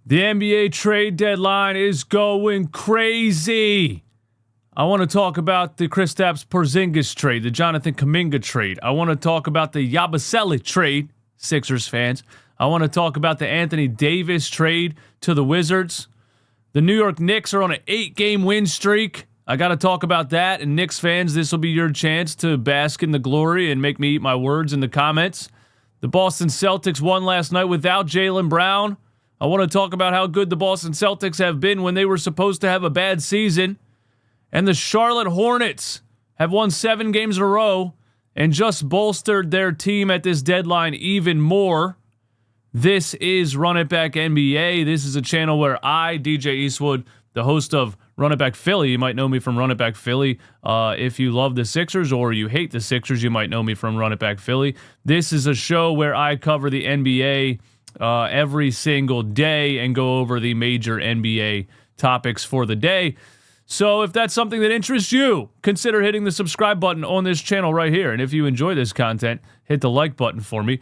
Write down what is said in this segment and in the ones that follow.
The NBA trade deadline is going crazy. I want to talk about the Kristaps Porzingis trade, the Jonathan Kuminga trade. I want to talk about the Yabusele trade, Sixers fans. I want to talk about the Anthony Davis trade to the Wizards. The New York Knicks are on an 8-game win streak. I got to talk about that. And Knicks fans, this will be your chance to bask in the glory and make me eat my words in the comments. The Boston Celtics won last night without Jaylen Brown. I want to talk about how good the Boston Celtics have been when they were supposed to have a bad season. And the Charlotte Hornets have won 7 games in a row and just bolstered their team at this deadline even more. This is Run It Back NBA. This is a channel where I, DJ Eastwood, the host of Run It Back Philly, you might know me from Run It Back Philly. If you love the Sixers or you hate the Sixers, you might know me from Run It Back Philly. This is a show where I cover the NBA every single day and go over the major NBA topics for the day. So if that's something that interests you, consider hitting the subscribe button on this channel right here. And if you enjoy this content, hit the like button for me.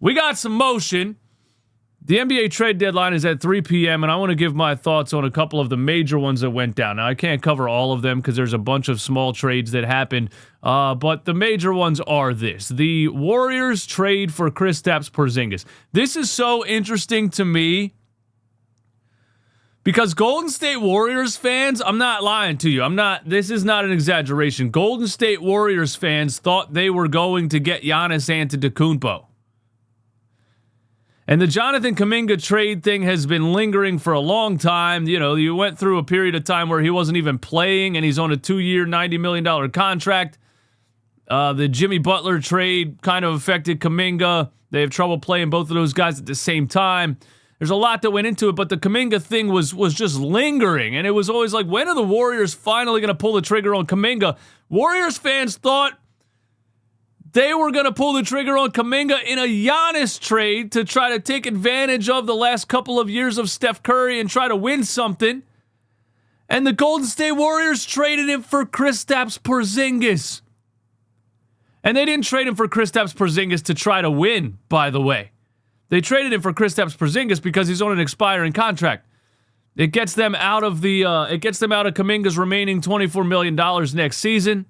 We got some motion. The NBA trade deadline is at 3 p.m., and I want to give my thoughts on a couple of the major ones that went down. Now, I can't cover all of them because there's a bunch of small trades that happened, but the major ones are this. The Warriors trade for Kristaps Porzingis. This is so interesting to me because Golden State Warriors fans, I'm not lying to you. This is not an exaggeration. Golden State Warriors fans thought they were going to get Giannis Antetokounmpo. And the Jonathan Kuminga trade thing has been lingering for a long time. You know, you went through a period of time where he wasn't even playing, and he's on a 2-year, $90 million contract. The Jimmy Butler trade kind of affected Kuminga. They have trouble playing both of those guys at the same time. There's a lot that went into it, but the Kuminga thing was just lingering, and it was always like, when are the Warriors finally going to pull the trigger on Kuminga? Warriors fans thought they were going to pull the trigger on Kuminga in a Giannis trade to try to take advantage of the last couple of years of Steph Curry and try to win something. And the Golden State Warriors traded him for Kristaps Porzingis. And they didn't trade him for Kristaps Porzingis to try to win, by the way. They traded him for Kristaps Porzingis because he's on an expiring contract. It gets them out of Kuminga's remaining $24 million next season.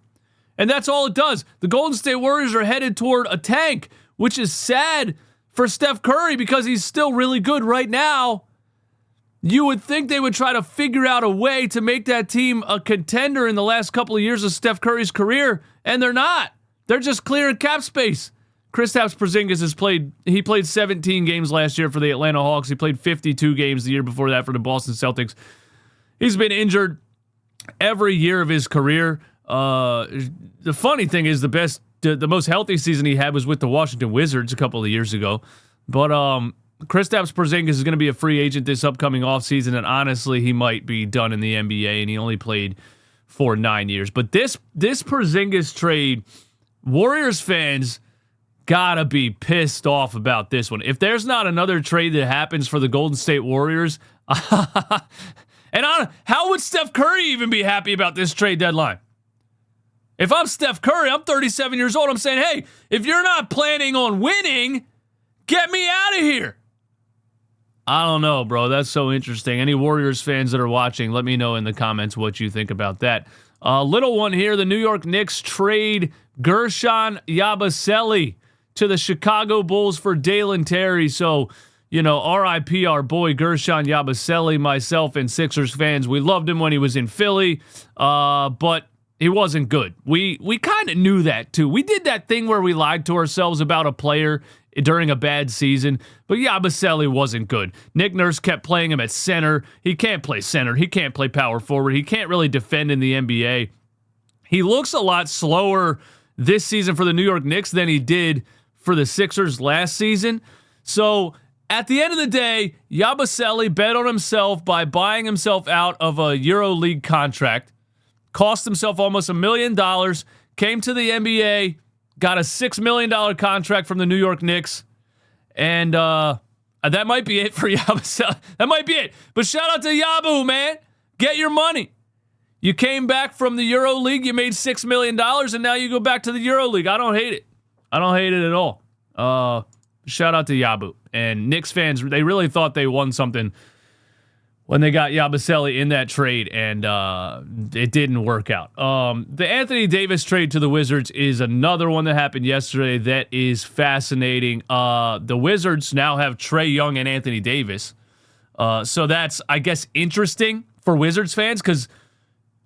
And that's all it does. The Golden State Warriors are headed toward a tank, which is sad for Steph Curry because he's still really good right now. You would think they would try to figure out a way to make that team a contender in the last couple of years of Steph Curry's career, and they're not. They're just clearing cap space. Kristaps Porzingis played 17 games last year for the Atlanta Hawks. He played 52 games the year before that for the Boston Celtics. He's been injured every year of his career. The funny thing is the most healthy season he had was with the Washington Wizards a couple of years ago. But Kristaps Porzingis is going to be a free agent this upcoming offseason, and honestly, he might be done in the NBA, and he only played for 9 years. But this Porzingis trade, Warriors fans gotta be pissed off about this one. If there's not another trade that happens for the Golden State Warriors, how would Steph Curry even be happy about this trade deadline? If I'm Steph Curry, I'm 37 years old, I'm saying, hey, if you're not planning on winning, get me out of here. I don't know, bro. That's so interesting. Any Warriors fans that are watching, let me know in the comments what you think about that. Little one here, the New York Knicks trade Guerschon Yabusele to the Chicago Bulls for Dalen Terry. So, you know, RIP our boy Guerschon Yabusele. Myself and Sixers fans, we loved him when he was in Philly, but he wasn't good. We kind of knew that too. We did that thing where we lied to ourselves about a player during a bad season, but Yabusele wasn't good. Nick Nurse kept playing him at center. He can't play center. He can't play power forward. He can't really defend in the NBA. He looks a lot slower this season for the New York Knicks than he did for the Sixers last season. So at the end of the day, Yabusele bet on himself by buying himself out of a EuroLeague contract. Cost himself almost $1 million, came to the NBA, got a $6 million contract from the New York Knicks, and that might be it for Yabusele. That might be it. But shout out to Yabu, man. Get your money. You came back from the EuroLeague, you made $6 million, and now you go back to the EuroLeague. I don't hate it. I don't hate it at all. Shout out to Yabu. And Knicks fans, they really thought they won something when they got Yabusele in that trade, and it didn't work out. The Anthony Davis trade to the Wizards is another one that happened yesterday that is fascinating. The Wizards now have Trae Young and Anthony Davis. So that's, I guess, interesting for Wizards fans, because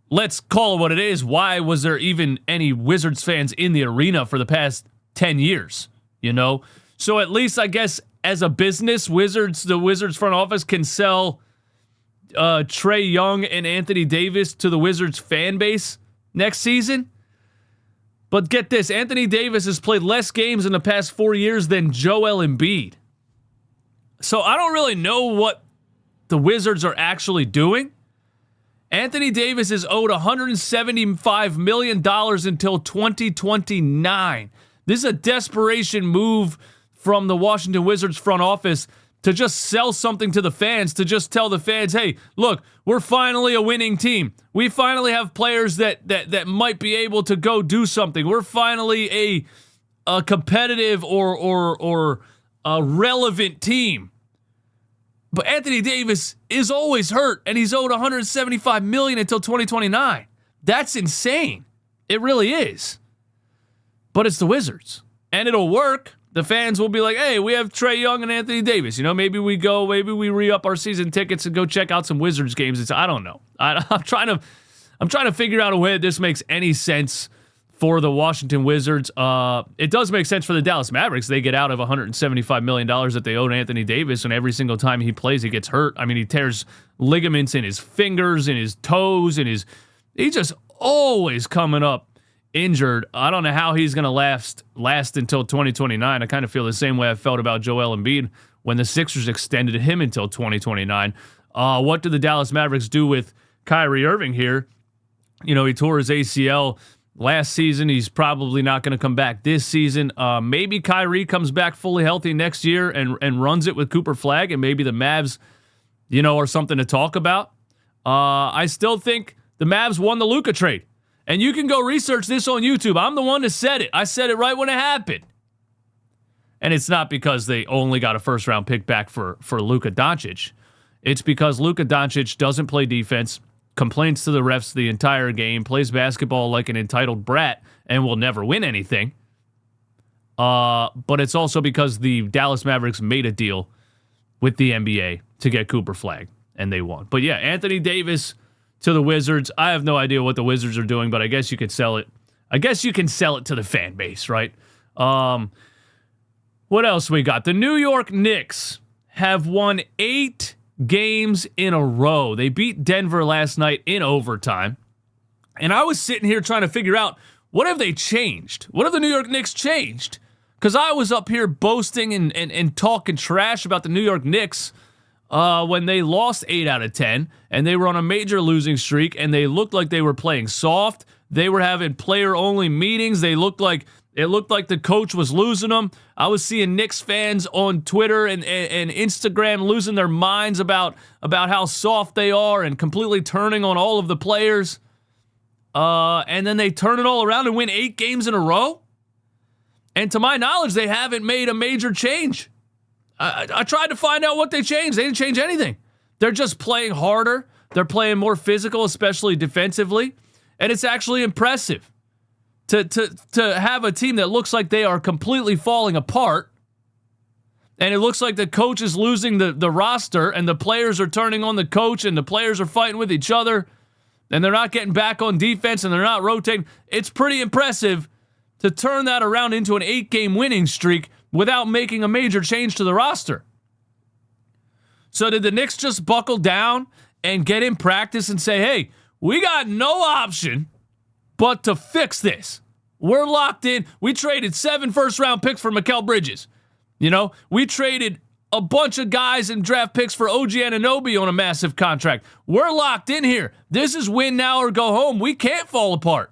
let's call it what it is. Why was there even any Wizards fans in the arena for the past 10 years? You know? So at least, I guess, as a business, the Wizards front office can sell Trae Young and Anthony Davis to the Wizards fan base next season. But get this, Anthony Davis has played less games in the past 4 years than Joel Embiid. So I don't really know what the Wizards are actually doing. Anthony Davis is owed $175 million until 2029. This is a desperation move from the Washington Wizards front office to just sell something to the fans, to just tell the fans, hey, look, we're finally a winning team. We finally have players that might be able to go do something. We're finally a competitive or a relevant team. But Anthony Davis is always hurt, and he's owed $175 million until 2029. That's insane. It really is. But it's the Wizards, and it'll work. The fans will be like, hey, we have Trae Young and Anthony Davis. You know, maybe we re-up our season tickets and go check out some Wizards games. I don't know. I'm trying to figure out a way that this makes any sense for the Washington Wizards. It does make sense for the Dallas Mavericks. They get out of $175 million that they owe to Anthony Davis, and every single time he plays, he gets hurt. I mean, he tears ligaments in his fingers, in his toes, he's just always coming up injured. I don't know how he's going to last until 2029. I kind of feel the same way I felt about Joel Embiid when the Sixers extended him until 2029. What do the Dallas Mavericks do with Kyrie Irving here? You know, he tore his ACL last season. He's probably not going to come back this season. Maybe Kyrie comes back fully healthy next year and runs it with Cooper Flagg, and maybe the Mavs, you know, are something to talk about. I still think the Mavs won the Luka trade. And you can go research this on YouTube. I'm the one that said it. I said it right when it happened. And it's not because they only got a first-round pick back for Luka Doncic. It's because Luka Doncic doesn't play defense, complains to the refs the entire game, plays basketball like an entitled brat, and will never win anything. But it's also because the Dallas Mavericks made a deal with the NBA to get Cooper Flagg, and they won. But yeah, Anthony Davis to the Wizards. I have no idea what the Wizards are doing, but I guess you could sell it. I guess you can sell it to the fan base, right? What else we got? The New York Knicks have won 8 games in a row. They beat Denver last night in overtime. And I was sitting here trying to figure out, what have they changed? What have the New York Knicks changed? Because I was up here boasting and talking trash about the New York Knicks when they lost 8 out of 10, and they were on a major losing streak, and they looked like they were playing soft. They were having player-only meetings. It looked like the coach was losing them. I was seeing Knicks fans on Twitter and Instagram losing their minds about how soft they are and completely turning on all of the players. And then they turn it all around and win 8 games in a row. And to my knowledge, they haven't made a major change. I tried to find out what they changed. They didn't change anything. They're just playing harder. They're playing more physical, especially defensively. And it's actually impressive to have a team that looks like they are completely falling apart. And it looks like the coach is losing the roster, and the players are turning on the coach, and the players are fighting with each other, and they're not getting back on defense, and they're not rotating. It's pretty impressive to turn that around into an 8-game winning streak without making a major change to the roster. So did the Knicks just buckle down and get in practice and say, hey, we got no option but to fix this. We're locked in. We traded 7 first-round picks for Mikal Bridges. You know, we traded a bunch of guys and draft picks for OG Anunoby on a massive contract. We're locked in here. This is win now or go home. We can't fall apart.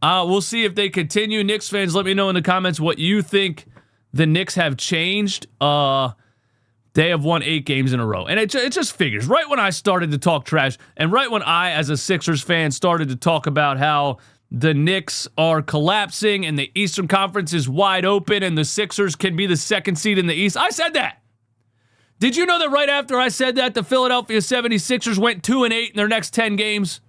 We'll see if they continue. Knicks fans, let me know in the comments what you think the Knicks have changed. They have won 8 games in a row. And it just figures. Right when I started to talk trash, and right when I, as a Sixers fan, started to talk about how the Knicks are collapsing and the Eastern Conference is wide open and the Sixers can be the 2nd seed in the East, I said that. Did you know that right after I said that, the Philadelphia 76ers went 2-8 in their next 10 games?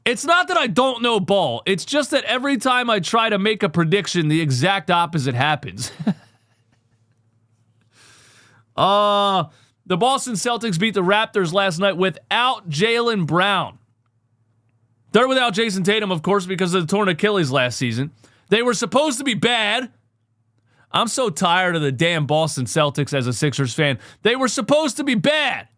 It's not that I don't know ball. It's just that every time I try to make a prediction, the exact opposite happens. The Boston Celtics beat the Raptors last night without Jaylen Brown. They're without Jason Tatum, of course, because of the torn Achilles last season. They were supposed to be bad. I'm so tired of the damn Boston Celtics as a Sixers fan. They were supposed to be bad.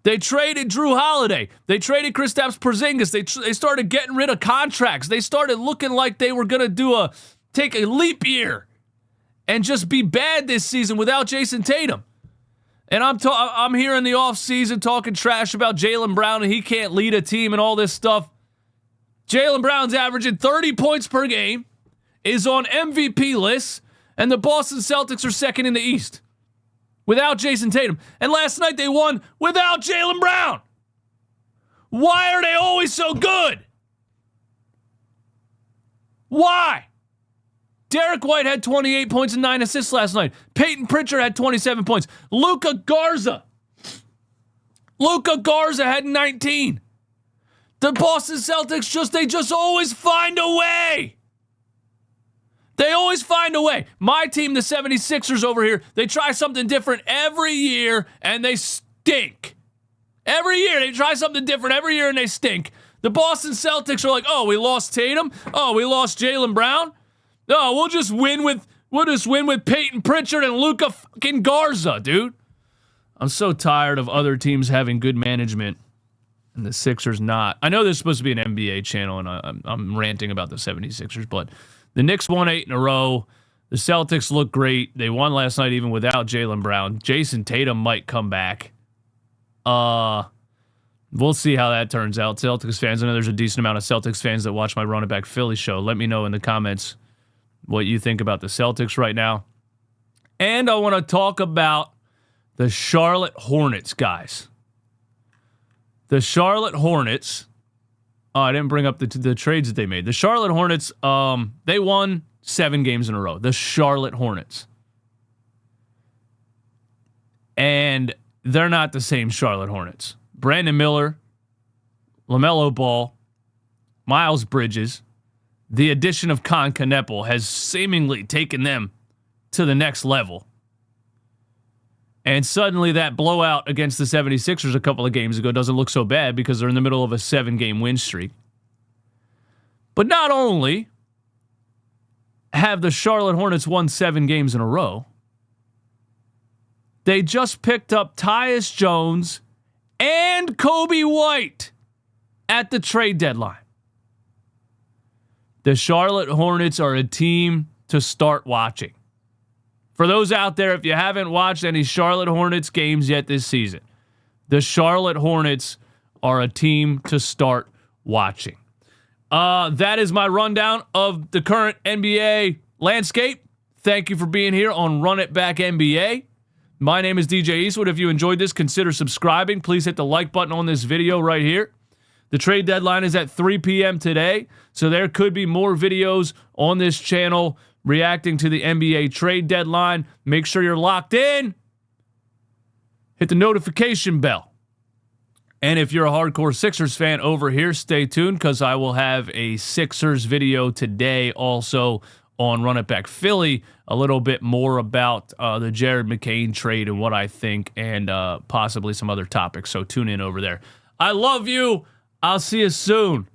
They traded Drew Holiday. They traded Kristaps Porzingis. They started getting rid of contracts. They started looking like they were going to take a leap year and just be bad this season without Jason Tatum. And I'm here in the offseason talking trash about Jaylen Brown and he can't lead a team and all this stuff. Jaylen Brown's averaging 30 points per game, is on MVP lists, and the Boston Celtics are second in the East without Jason Tatum. And last night they won without Jaylen Brown. Why are they always so good? Why? Derek White had 28 points and 9 assists last night. Peyton Pritchard had 27 points. Luka Garza had 19. The Boston Celtics they just always find a way. They always find a way. My team, the 76ers over here, they try something different every year and they stink. Every year they try something different every year and they stink. The Boston Celtics are like, oh, we lost Tatum. Oh, we lost Jaylen Brown. No, we'll just win with Peyton Pritchard and Luka fucking Garza, dude. I'm so tired of other teams having good management and the Sixers not. I know this is supposed to be an NBA channel and I'm ranting about the 76ers, but the Knicks won 8 in a row. The Celtics look great. They won last night even without Jaylen Brown. Jason Tatum might come back. We'll see how that turns out. Celtics fans, I know there's a decent amount of Celtics fans that watch my Run It Back Philly show. Let me know in the comments what you think about the Celtics right now. And I want to talk about the Charlotte Hornets, guys. The Charlotte Hornets. Oh, I didn't bring up the trades that they made. The Charlotte Hornets, they won 7 games in a row. The Charlotte Hornets. And they're not the same Charlotte Hornets. Brandon Miller, LaMelo Ball, Miles Bridges, the addition of Con Kneppel has seemingly taken them to the next level. And suddenly that blowout against the 76ers a couple of games ago doesn't look so bad because they're in the middle of a 7-game win streak. But not only have the Charlotte Hornets won 7 games in a row, they just picked up Tyus Jones and Kobe White at the trade deadline. The Charlotte Hornets are a team to start watching. For those out there, if you haven't watched any Charlotte Hornets games yet this season, the Charlotte Hornets are a team to start watching. That is my rundown of the current NBA landscape. Thank you for being here on Run It Back NBA. My name is DJ Eastwood. If you enjoyed this, consider subscribing. Please hit the like button on this video right here. The trade deadline is at 3 p.m. today, so there could be more videos on this channel reacting to the NBA trade deadline. Make sure you're locked in. Hit the notification bell. And if you're a hardcore Sixers fan over here, stay tuned because I will have a Sixers video today also on Run It Back Philly, a little bit more about the Jared McCain trade and what I think and possibly some other topics. So tune in over there. I love you. I'll see you soon.